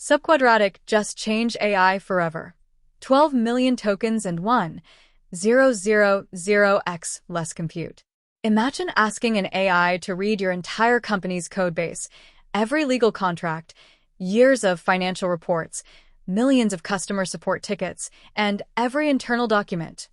Subquadratic just change AI forever. 12 million tokens and 1,000x less compute. Imagine asking an AI to read your entire company's codebase, every legal contract, years of financial reports, millions of customer support tickets, and every internal document,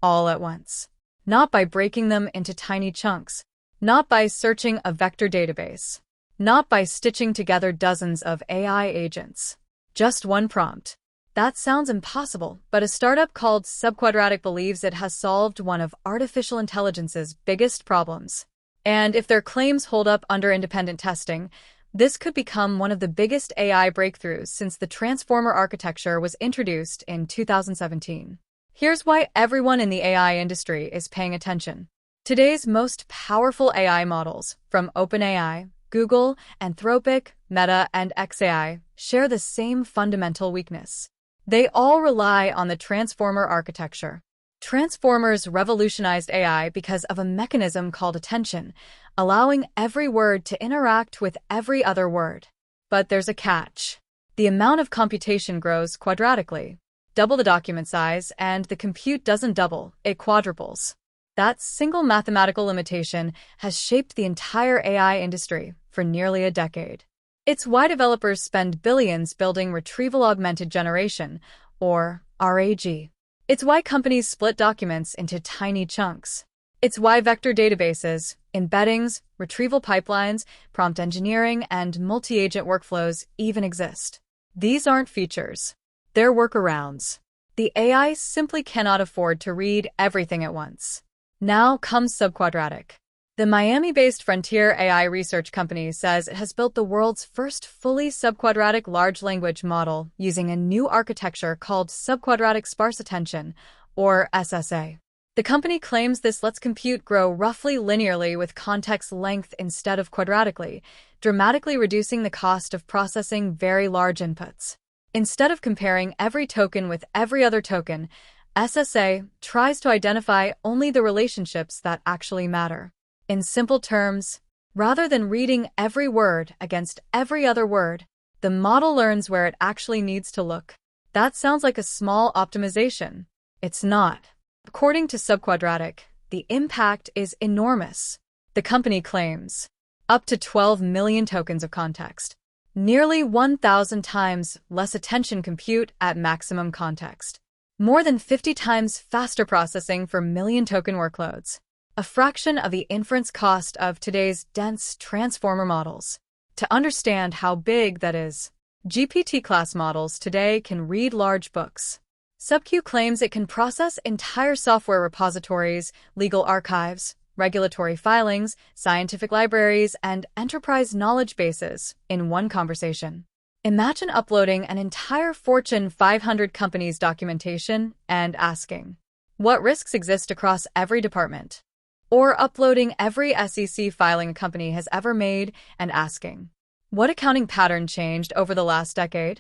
all at once. Not by breaking them into tiny chunks, not by searching a vector database, not by stitching together dozens of AI agents. Just one prompt. That sounds impossible, but a startup called Subquadratic believes it has solved one of artificial intelligence's biggest problems. And if their claims hold up under independent testing, this could become one of the biggest AI breakthroughs since the transformer architecture was introduced in 2017. Here's why everyone in the AI industry is paying attention. Today's most powerful AI models, from OpenAI, Google, Anthropic, Meta, and xAI, share the same fundamental weakness. They all rely on the transformer architecture. Transformers revolutionized AI because of a mechanism called attention, allowing every word to interact with every other word. But there's a catch. The amount of computation grows quadratically. Double the document size, and the compute doesn't double, it quadruples. That single mathematical limitation has shaped the entire AI industry for nearly a decade. It's why developers spend billions building retrieval-augmented generation, or RAG. It's why companies split documents into tiny chunks. It's why vector databases, embeddings, retrieval pipelines, prompt engineering, and multi-agent workflows even exist. These aren't features. They're workarounds. The AI simply cannot afford to read everything at once. Now comes Subquadratic. The Miami-based Frontier AI research company says it has built the world's first fully subquadratic large language model using a new architecture called Subquadratic Sparse Attention, or SSA. The company claims this lets compute grow roughly linearly with context length instead of quadratically, dramatically reducing the cost of processing very large inputs. Instead of comparing every token with every other token, SSA tries to identify only the relationships that actually matter. In simple terms, rather than reading every word against every other word, the model learns where it actually needs to look. That sounds like a small optimization. It's not. According to Subquadratic, the impact is enormous. The company claims up to 12 million tokens of context, nearly 1,000 times less attention compute at maximum context, more than 50 times faster processing for million token workloads, a fraction of the inference cost of today's dense transformer models. To understand how big that is, GPT-class models today can read large books. SubQ claims it can process entire software repositories, legal archives, regulatory filings, scientific libraries, and enterprise knowledge bases in one conversation. Imagine uploading an entire Fortune 500 company's documentation and asking, what risks exist across every department? Or uploading every SEC filing a company has ever made and asking, what accounting pattern changed over the last decade?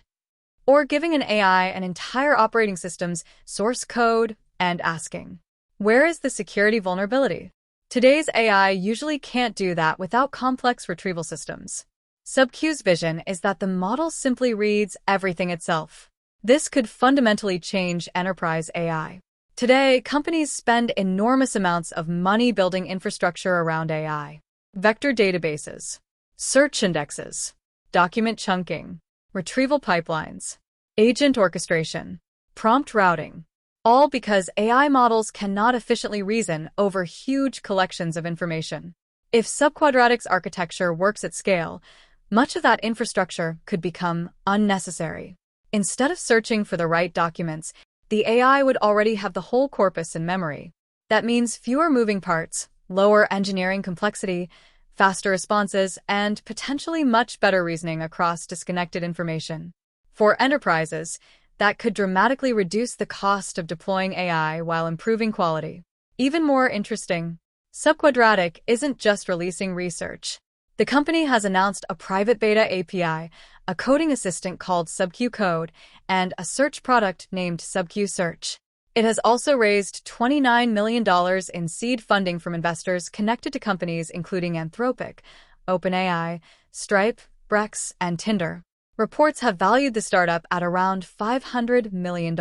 Or giving an AI an entire operating system's source code and asking, where is the security vulnerability? Today's AI usually can't do that without complex retrieval systems. SubQ's vision is that the model simply reads everything itself. This could fundamentally change enterprise AI. Today, companies spend enormous amounts of money building infrastructure around AI. Vector databases, search indexes, document chunking, retrieval pipelines, agent orchestration, prompt routing, all because AI models cannot efficiently reason over huge collections of information. If Subquadratic's architecture works at scale, much of that infrastructure could become unnecessary. Instead of searching for the right documents, the AI would already have the whole corpus in memory. That means fewer moving parts, lower engineering complexity, faster responses, and potentially much better reasoning across disconnected information. For enterprises, that could dramatically reduce the cost of deploying AI while improving quality. Even more interesting, Subquadratic isn't just releasing research. The company has announced a private beta API, a coding assistant called SubQ Code, and a search product named SubQ Search. It has also raised $29 million in seed funding from investors connected to companies including Anthropic, OpenAI, Stripe, Brex, and Tinder. Reports have valued the startup at around $500 million.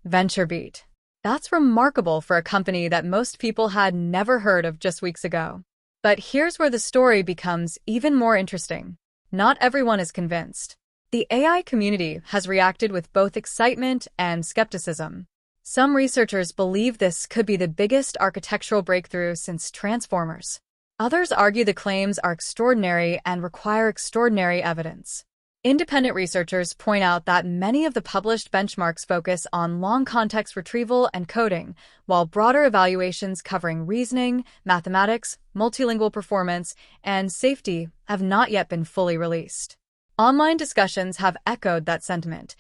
Venture beat. That's remarkable for a company that most people had never heard of just weeks ago. But here's where the story becomes even more interesting. Not everyone is convinced. The AI community has reacted with both excitement and skepticism. Some researchers believe this could be the biggest architectural breakthrough since Transformers. Others argue the claims are extraordinary and require extraordinary evidence. Independent researchers point out that many of the published benchmarks focus on long context retrieval and coding, while broader evaluations covering reasoning, mathematics, multilingual performance, and safety have not yet been fully released. Online discussions have echoed that sentiment.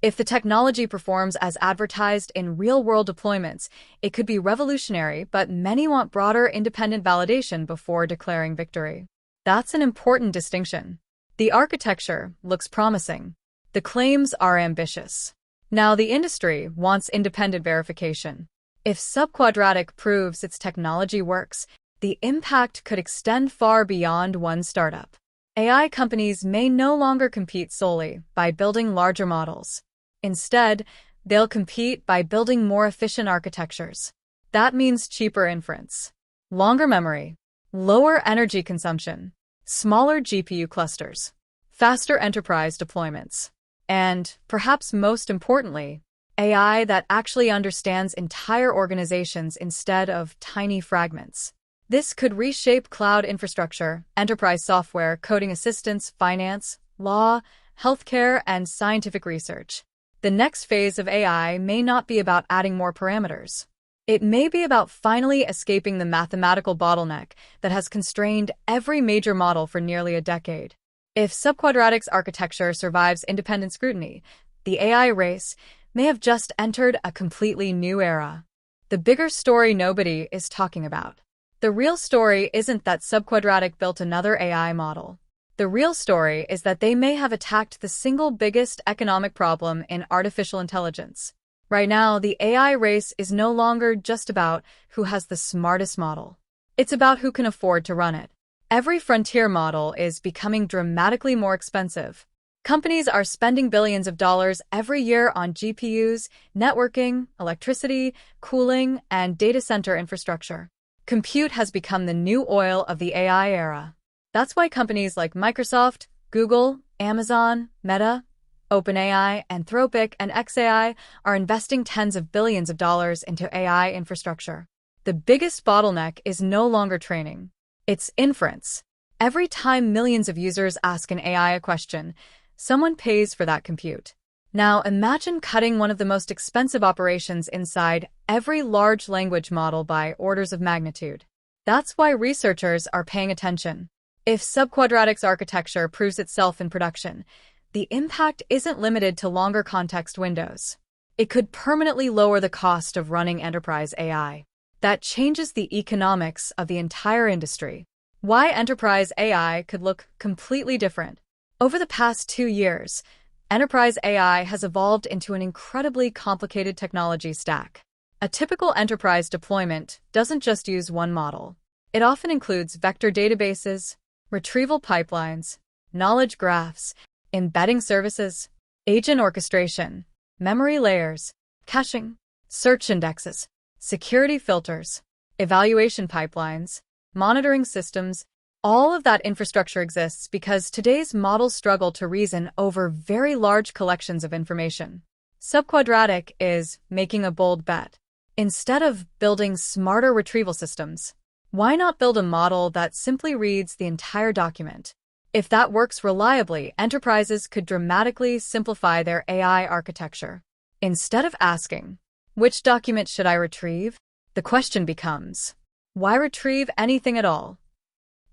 If the technology performs as advertised in real-world deployments, it could be revolutionary, but many want broader independent validation before declaring victory. That's an important distinction. The architecture looks promising. The claims are ambitious. Now the industry wants independent verification. If Subquadratic proves its technology works, the impact could extend far beyond one startup. AI companies may no longer compete solely by building larger models. Instead, they'll compete by building more efficient architectures. That means cheaper inference, longer memory, lower energy consumption, smaller GPU clusters, faster enterprise deployments, and, perhaps most importantly, AI that actually understands entire organizations instead of tiny fragments. This could reshape cloud infrastructure, enterprise software, coding assistance, finance, law, healthcare, and scientific research. The next phase of AI may not be about adding more parameters. It may be about finally escaping the mathematical bottleneck that has constrained every major model for nearly a decade. If Subquadratic's architecture survives independent scrutiny, the AI race may have just entered a completely new era. The bigger story nobody is talking about. The real story isn't that Subquadratic built another AI model. The real story is that they may have attacked the single biggest economic problem in artificial intelligence. Right now, the AI race is no longer just about who has the smartest model. It's about who can afford to run it. Every frontier model is becoming dramatically more expensive. Companies are spending billions of dollars every year on GPUs, networking, electricity, cooling, and data center infrastructure. Compute has become the new oil of the AI era. That's why companies like Microsoft, Google, Amazon, Meta, OpenAI, Anthropic, and xAI are investing tens of billions of dollars into AI infrastructure. The biggest bottleneck is no longer training. It's inference. Every time millions of users ask an AI a question, someone pays for that compute. Now imagine cutting one of the most expensive operations inside every large language model by orders of magnitude. That's why researchers are paying attention. If Subquadratic's architecture proves itself in production, the impact isn't limited to longer context windows. It could permanently lower the cost of running enterprise AI. That changes the economics of the entire industry. Why enterprise AI could look completely different. Over the past 2 years, enterprise AI has evolved into an incredibly complicated technology stack. A typical enterprise deployment doesn't just use one model. It often includes vector databases, retrieval pipelines, knowledge graphs, embedding services, agent orchestration, memory layers, caching, search indexes, security filters, evaluation pipelines, monitoring systems. All of that infrastructure exists because today's models struggle to reason over very large collections of information. Subquadratic is making a bold bet. Instead of building smarter retrieval systems, why not build a model that simply reads the entire document? If that works reliably, enterprises could dramatically simplify their AI architecture. Instead of asking, which document should I retrieve? The question becomes, why retrieve anything at all?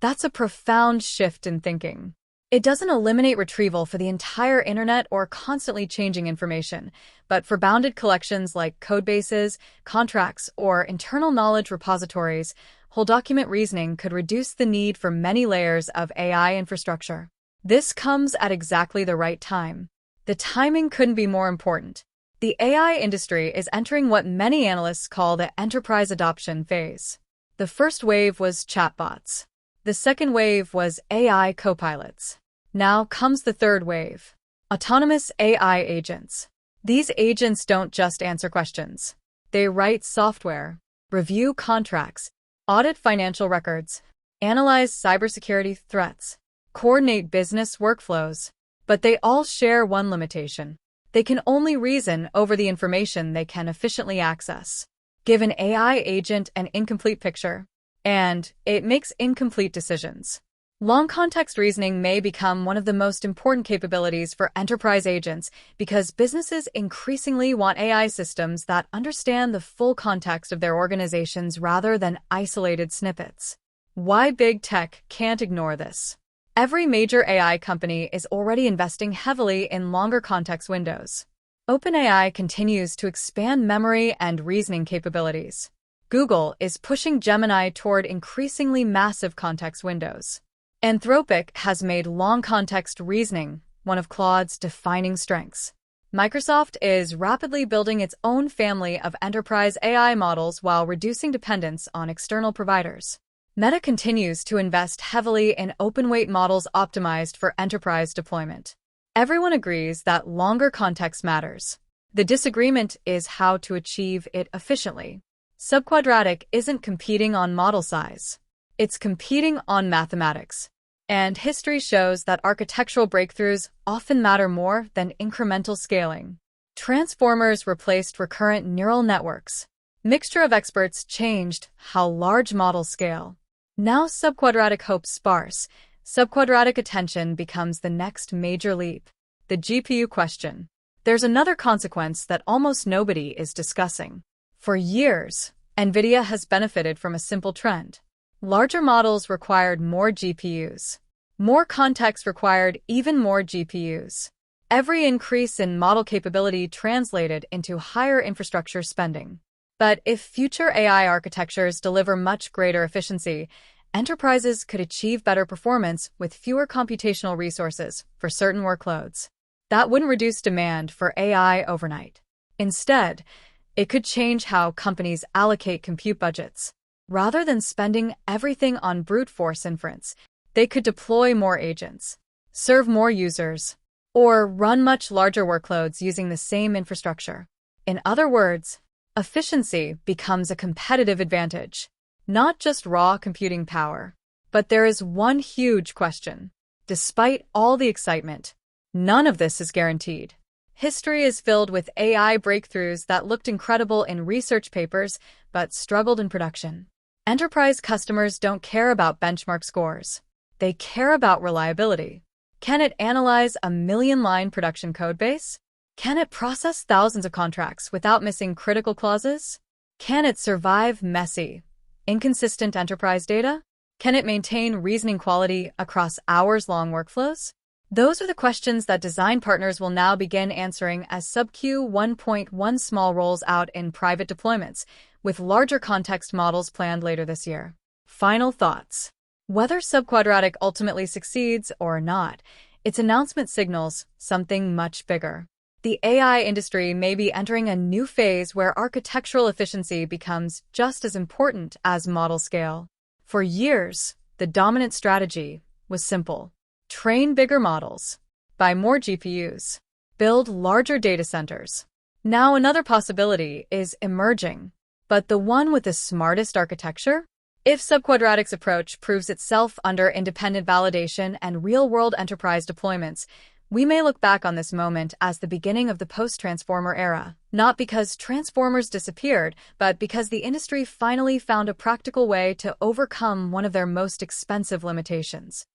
That's a profound shift in thinking. It doesn't eliminate retrieval for the entire internet or constantly changing information, but for bounded collections like codebases, contracts, or internal knowledge repositories, whole document reasoning could reduce the need for many layers of AI infrastructure. This comes at exactly the right time. The timing couldn't be more important. The AI industry is entering what many analysts call the enterprise adoption phase. The first wave was chatbots. The second wave was AI copilots. Now comes the third wave. Autonomous AI agents. These agents don't just answer questions. They write software, review contracts, audit financial records, analyze cybersecurity threats, coordinate business workflows. But they all share one limitation. They can only reason over the information they can efficiently access. Give an AI agent an incomplete picture, and it makes incomplete decisions. Long context reasoning may become one of the most important capabilities for enterprise agents because businesses increasingly want AI systems that understand the full context of their organizations rather than isolated snippets. Why big tech can't ignore this? Every major AI company is already investing heavily in longer context windows. OpenAI continues to expand memory and reasoning capabilities. Google is pushing Gemini toward increasingly massive context windows. Anthropic has made long context reasoning one of Claude's defining strengths. Microsoft is rapidly building its own family of enterprise AI models while reducing dependence on external providers. Meta continues to invest heavily in open-weight models optimized for enterprise deployment. Everyone agrees that longer context matters. The disagreement is how to achieve it efficiently. Subquadratic isn't competing on model size. It's competing on mathematics. And history shows that architectural breakthroughs often matter more than incremental scaling. Transformers replaced recurrent neural networks. Mixture of experts changed how large models scale. Now subquadratic hope sparse. Subquadratic attention becomes the next major leap. The GPU question. There's another consequence that almost nobody is discussing. For years, NVIDIA has benefited from a simple trend. Larger models required more GPUs. More context required even more GPUs. Every increase in model capability translated into higher infrastructure spending. But if future AI architectures deliver much greater efficiency, enterprises could achieve better performance with fewer computational resources for certain workloads. That wouldn't reduce demand for AI overnight. Instead, it could change how companies allocate compute budgets. Rather than spending everything on brute force inference, they could deploy more agents, serve more users, or run much larger workloads using the same infrastructure. In other words, efficiency becomes a competitive advantage, not just raw computing power. But there is one huge question. Despite all the excitement, none of this is guaranteed. History is filled with AI breakthroughs that looked incredible in research papers but struggled in production. Enterprise customers don't care about benchmark scores. They care about reliability. Can it analyze a million-line production codebase? Can it process thousands of contracts without missing critical clauses? Can it survive messy, inconsistent enterprise data? Can it maintain reasoning quality across hours-long workflows? Those are the questions that design partners will now begin answering as SubQ 1.1 small rolls out in private deployments, with larger context models planned later this year. Final thoughts. Whether subquadratic ultimately succeeds or not, its announcement signals something much bigger. The AI industry may be entering a new phase where architectural efficiency becomes just as important as model scale. For years, the dominant strategy was simple. Train bigger models, buy more GPUs, build larger data centers. Now another possibility is emerging, but the one with the smartest architecture? If subquadratic's approach proves itself under independent validation and real-world enterprise deployments, we may look back on this moment as the beginning of the post-transformer era, not because transformers disappeared, but because the industry finally found a practical way to overcome one of their most expensive limitations.